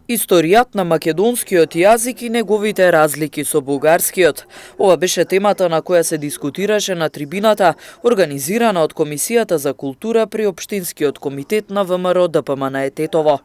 Историјат на македонскиот јазик и неговите разлики со бугарскиот. Ова беше темата на која се дискутираше на трибината, организирана од Комисијата за култура при Општинскиот комитет на ВМРО ДПМН Тетово.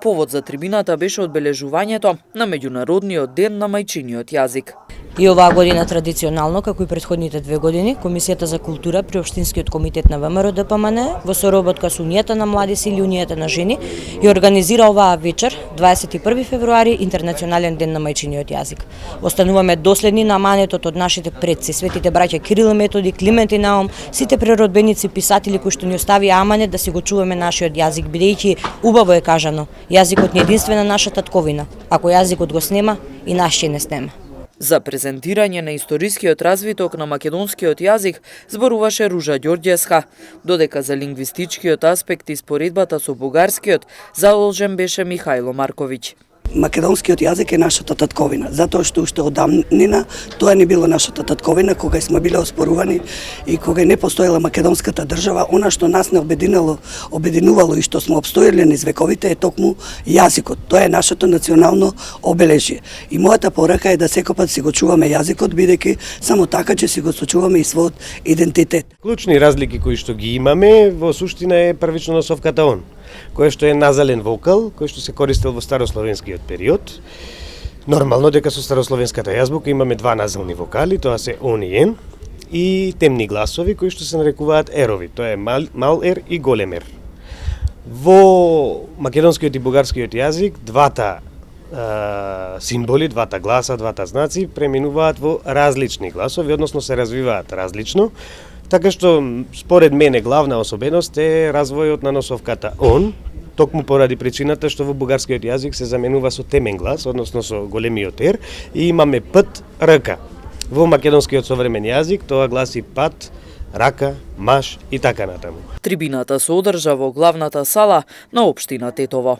Повод за трибината беше одбележувањето на Меѓународниот ден на мајчиниот јазик. И оваа година традиционално, како и претходните 2 години, Комисијата за култура при Општинскиот комитет на ВМРО ДПМН во соработка со Унијата на млади сили и Унијата на жени ја организира оваа вечер, 21 февруари, Интернационален ден на мајчиниот јазик. Остануваме доследни на аманетот од нашите предци, светите браќа Кирил и Методи, Климент и Наум, сите преродбеници писатели кои што ни оставија аманет да си го чуваме нашиот јазик, бидејќи убаво е кажано, јазикот ни е единствена наша татковина. Ако јазикот го снема, и наш ќе не снема. За презентирање на историскиот развиток на македонскиот јазик зборуваше Ружа Ѓорѓевска, додека за лингвистичкиот аспект и споредбата со бугарскиот задолжен беше Михајло Марковиќ. Македонскиот јазик е нашата татковина, затоа што уште од давнина тоа не било нашата татковина, кога сме биле оспорувани и кога не постоела македонската држава, она што нас не обединувало и што сме обстојале низ вековите е токму јазикот. Тоа е нашето национално обележје. И мојата порака е да секој си го чуваме јазикот, бидејќи само така ќе си го сочуваме и својот идентитет. Клучни разлики кои што ги имаме во суштина е првично носовката он, кој што е назален вокал, кој што се користел во старословенскиот период. Нормално дека со старословенската јазбука имаме два назални вокали, тоа се он и ен, и темни гласови кои што се нарекуваат ерови, тоа е мал ер и голем ер. Во македонскиот и бугарскиот јазик двата символи, двата гласа, двата знаци преминуваат во различни гласови, односно се развиваат различно. Така што, според мене, главна особеност е развојот на носовката он, токму поради причината што во бугарскиот јазик се заменува со темен глас, односно со големиот ер, и имаме пт, рк. Во македонскиот современ јазик тоа гласи пат, рака, маш и така натаму. Трибината се одржа во главната сала на општина Тетово.